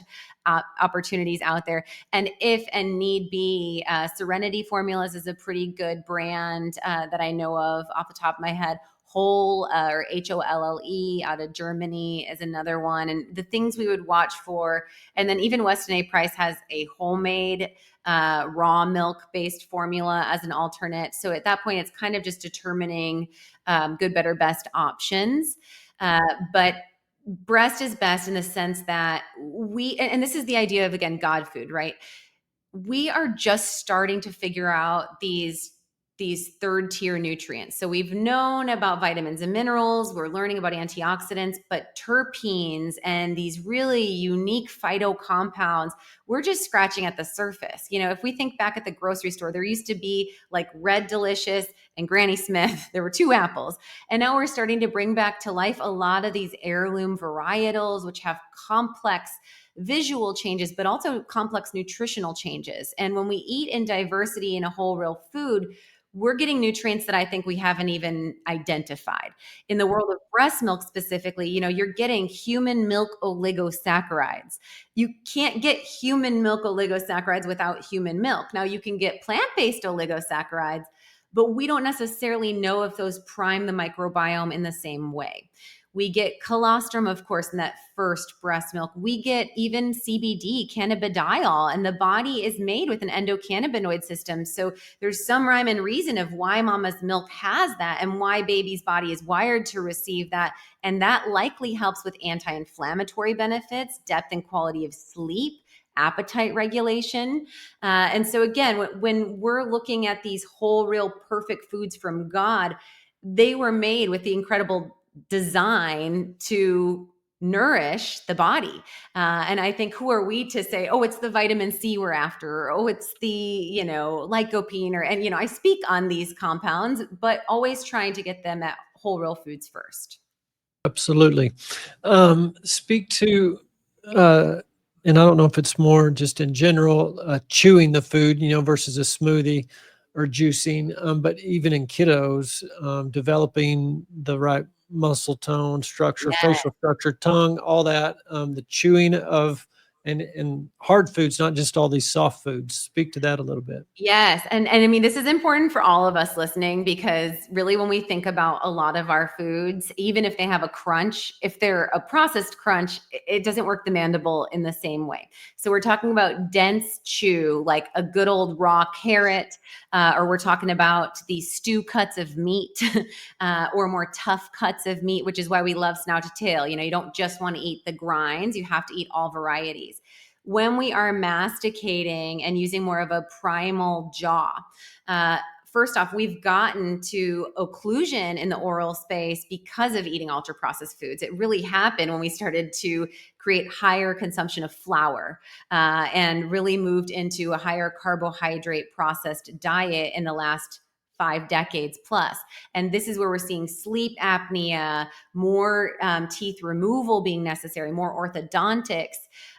opportunities out there. And if and need be, Serenity Formulas is a pretty good brand that I know of off the top of my head. Whole or HOLLE out of Germany is another one. And the things we would watch for, and then even Weston A. Price has a homemade raw milk based formula as an alternate. So at that point, it's kind of just determining good, better, best options. But breast is best in the sense that and this is the idea of, again, God food, right? We are just starting to figure out these third tier nutrients. So we've known about vitamins and minerals, we're learning about antioxidants, but terpenes and these really unique phyto compounds, we're just scratching at the surface. If we think back at the grocery store, there used to be like Red Delicious and Granny Smith, there were two apples. And now we're starting to bring back to life a lot of these heirloom varietals, which have complex visual changes, but also complex nutritional changes. And when we eat in diversity in a whole real food, we're getting nutrients that I think we haven't even identified. In the world of breast milk specifically, you're getting human milk oligosaccharides. You can't get human milk oligosaccharides without human milk. Now you can get plant-based oligosaccharides, but we don't necessarily know if those prime the microbiome in the same way. We get colostrum, of course, in that first breast milk. We get even CBD, cannabidiol, and the body is made with an endocannabinoid system. So there's some rhyme and reason of why mama's milk has that and why baby's body is wired to receive that. And that likely helps with anti-inflammatory benefits, depth and quality of sleep, appetite regulation. And so again, when we're looking at these whole, real, perfect foods from God, they were made with the incredible design to nourish the body. And I think, who are we to say, oh, it's the vitamin C we're after, or, oh, it's the, lycopene, and I speak on these compounds, but always trying to get them at whole, real foods first. Absolutely. Speak to, and I don't know if it's more just in general, chewing the food, versus a smoothie or juicing, but even in kiddos, developing the right muscle tone, structure, Yeah. facial structure, tongue, all that, the chewing of, and hard foods, not just all these soft foods. Speak to that a little bit. Yes. And I mean, this is important for all of us listening, because really, when we think about a lot of our foods, even if they have a crunch, if they're a processed crunch, it doesn't work the mandible in the same way. So we're talking about dense chew, like a good old raw carrot, or we're talking about these stew cuts of meat, or more tough cuts of meat, which is why we love snout to tail. You don't just want to eat the grinds, you have to eat all varieties. When we are masticating and using more of a primal jaw, first off, we've gotten to occlusion in the oral space because of eating ultra processed foods. It really happened when we started to create higher consumption of flour, and really moved into a higher carbohydrate processed diet in the last 5 decades plus. And this is where we're seeing sleep apnea, more teeth removal being necessary, more orthodontics.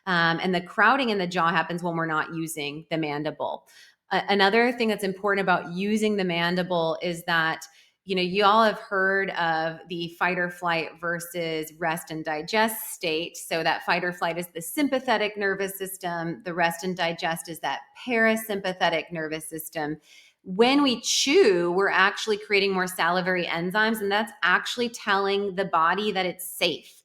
And the crowding in the jaw happens when we're not using the mandible. Another thing that's important about using the mandible is that, you all have heard of the fight or flight versus rest and digest state. So that fight or flight is the sympathetic nervous system. The rest and digest is that parasympathetic nervous system. When we chew, we're actually creating more salivary enzymes, and that's actually telling the body that it's safe.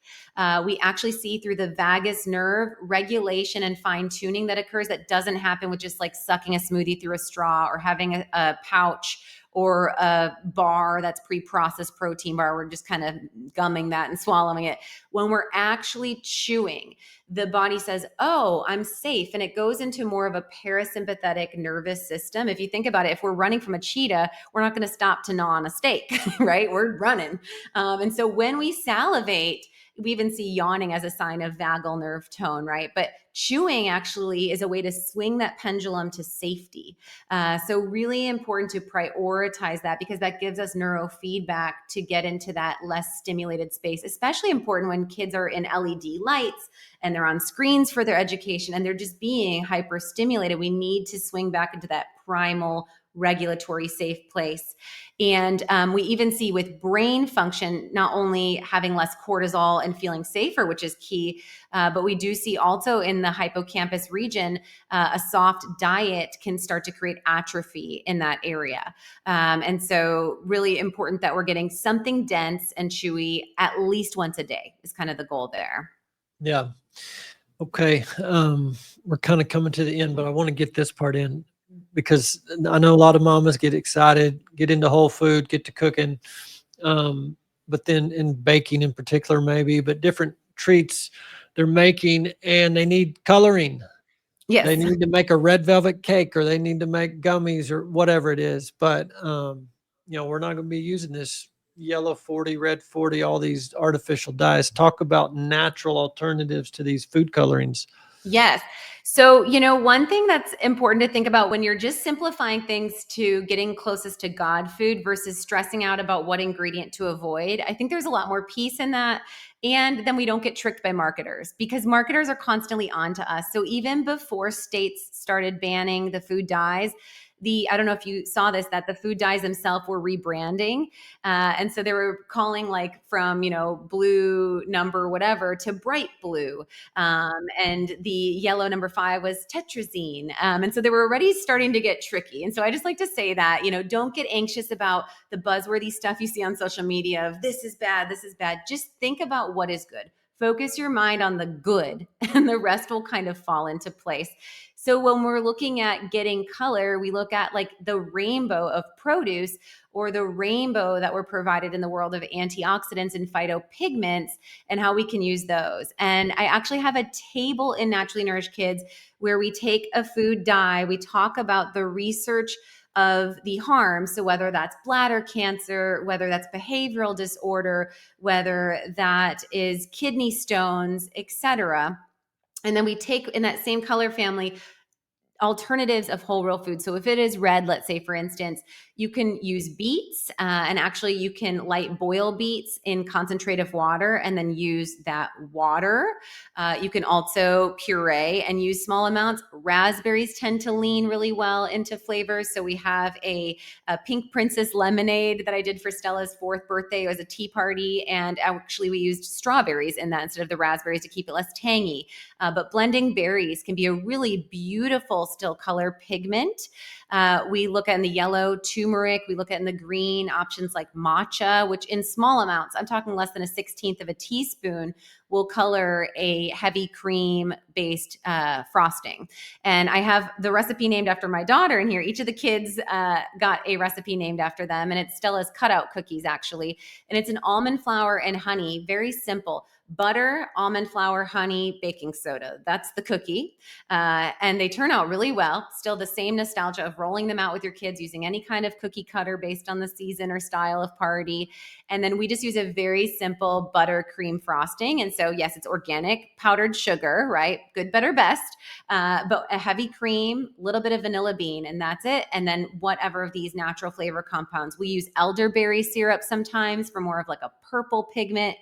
We actually see through the vagus nerve regulation and fine tuning that occurs that doesn't happen with just like sucking a smoothie through a straw or having a pouch or a bar that's pre-processed protein bar. We're just kind of gumming that and swallowing it. When we're actually chewing, the body says, oh, I'm safe. And it goes into more of a parasympathetic nervous system. If you think about it, if we're running from a cheetah, we're not going to stop to gnaw on a steak, right? We're running. And so when we salivate, we even see yawning as a sign of vagal nerve tone, right? But chewing actually is a way to swing that pendulum to safety. So really important to prioritize that, because that gives us neurofeedback to get into that less stimulated space, especially important when kids are in LED lights and they're on screens for their education and they're just being hyperstimulated. We need to swing back into that primal regulatory safe place. And we even see with brain function, not only having less cortisol and feeling safer, which is key, but we do see also in the hippocampus region, a soft diet can start to create atrophy in that area. And so really important that we're getting something dense and chewy at least once a day is kind of the goal there. Yeah. Okay. We're kind of coming to the end, but I want to get this part in because I know a lot of mamas get excited, get into whole food, get to cooking. But then in baking in particular, maybe, but different treats they're making and they need coloring. They Yes. need to make a red velvet cake or they need to make gummies or whatever it is. But, we're not going to be using this yellow 40, red 40, all these artificial dyes. Talk about natural alternatives to these food colorings. Yes. So, one thing that's important to think about when you're just simplifying things to getting closest to God food versus stressing out about what ingredient to avoid, I think there's a lot more peace in that. And then we don't get tricked by marketers, because marketers are constantly on to us. So even before states started banning the food dyes, I don't know if you saw this, that the food dyes themselves were rebranding. And so they were calling like from, blue number whatever to bright blue. And the yellow number 5 was tetrazine. And so they were already starting to get tricky. And so I just like to say that, don't get anxious about the buzzworthy stuff you see on social media of this is bad, this is bad. Just think about what is good. Focus your mind on the good, and the rest will kind of fall into place. So when we're looking at getting color, we look at like the rainbow of produce, or the rainbow that we're provided in the world of antioxidants and phytopigments, and how we can use those. And I actually have a table in Naturally Nourished Kids where we take a food dye, we talk about the research of the harm. So whether that's bladder cancer, whether that's behavioral disorder, whether that is kidney stones, etc. And then we take in that same color family alternatives of whole real food. So if it is red, let's say for instance, you can use beets, and actually you can light boil beets in concentrated water and then use that water. You can also puree and use small amounts. Raspberries tend to lean really well into flavors. So we have a pink princess lemonade that I did for Stella's 4th birthday. It was a tea party, and actually we used strawberries in that instead of the raspberries to keep it less tangy. But blending berries can be a really beautiful still color pigment. We look at in the yellow turmeric. We look at in the green options like matcha, which in small amounts, I'm talking less than a 16th of a teaspoon, will color a heavy cream based frosting. And I have the recipe named after my daughter in here. Each of the kids got a recipe named after them, and it's Stella's cutout cookies actually. And it's an almond flour and honey, very simple. Butter, almond flour, honey, baking soda. That's the cookie. And they turn out really well. Still the same nostalgia of rolling them out with your kids using any kind of cookie cutter based on the season or style of party. And then we just use a very simple butter cream frosting. And so, yes, it's organic powdered sugar, right? Good, better, best. But a heavy cream, a little bit of vanilla bean, and that's it. And then whatever of these natural flavor compounds. We use elderberry syrup sometimes for more of like a purple pigment.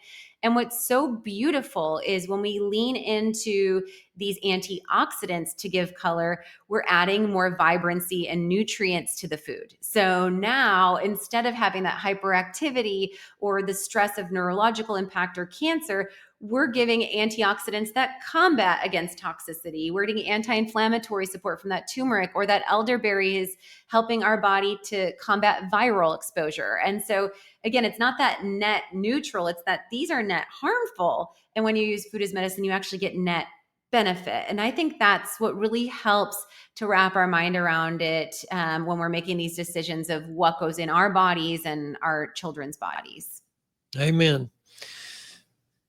And what's so beautiful is when we lean into these antioxidants to give color, we're adding more vibrancy and nutrients to the food. So now, instead of having that hyperactivity or the stress of neurological impact or cancer, we're giving antioxidants that combat against toxicity. We're getting anti-inflammatory support from that turmeric, or that elderberry is helping our body to combat viral exposure. And so again, it's not that net neutral, it's that these are net harmful. And when you use food as medicine, you actually get net benefit. And I think that's what really helps to wrap our mind around it when we're making these decisions of what goes in our bodies and our children's bodies. Amen.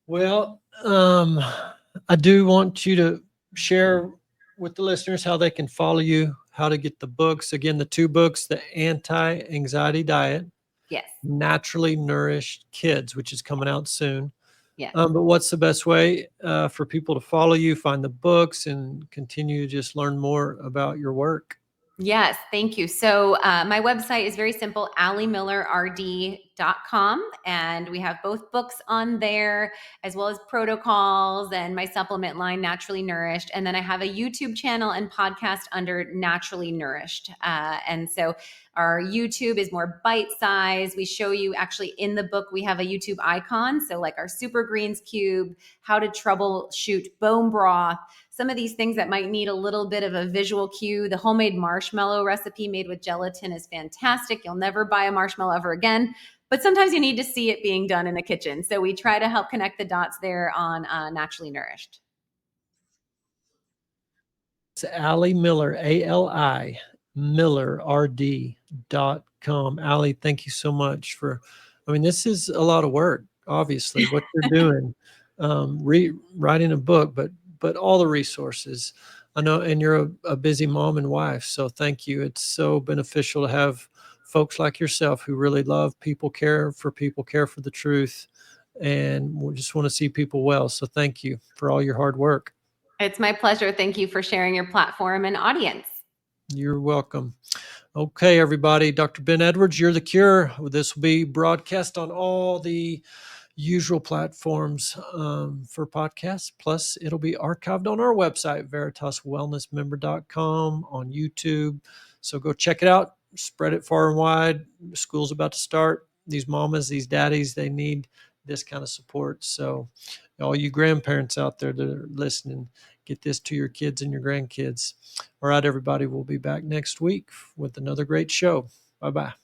Well, I do want you to share with the listeners how they can follow you, how to get the books. Again, the 2 books, The Anti-Anxiety Diet, Yes. Naturally Nourished Kids, which is coming out soon. Yeah. But what's the best way for people to follow you, find the books, and continue to just learn more about your work? Yes, thank you. So my website is very simple, alimillerrd.com. And we have both books on there, as well as protocols and my supplement line, Naturally Nourished. And then I have a YouTube channel and podcast under Naturally Nourished. And so our YouTube is more bite-sized. We show you actually in the book, we have a YouTube icon. So like our Super Greens Cube, how to troubleshoot bone broth, some of these things that might need a little bit of a visual cue. The homemade marshmallow recipe made with gelatin is fantastic. You'll never buy a marshmallow ever again, but sometimes you need to see it being done in the kitchen. So we try to help connect the dots there on Naturally Nourished. It's Ali Miller, ALI millerrd.com. Ali, thank you so much this is a lot of work, obviously, what you're doing, writing a book, but all the resources. I know, and you're a busy mom and wife, so thank you. It's so beneficial to have folks like yourself who really love people, care for the truth, and we just want to see people well. So thank you for all your hard work. It's my pleasure. Thank you for sharing your platform and audience. You're welcome. Okay, everybody. Dr. Ben Edwards, You're the Cure. This will be broadcast on all the usual platforms for podcasts. Plus, it'll be archived on our website, veritaswellnessmember.com, on YouTube, So go check it out, spread it far and wide. School's about to start. These mamas, these daddies, they need this kind of support. So all you grandparents out there that are listening, get this to your kids and your grandkids. All right, everybody, we'll be back next week with another great show. Bye-bye.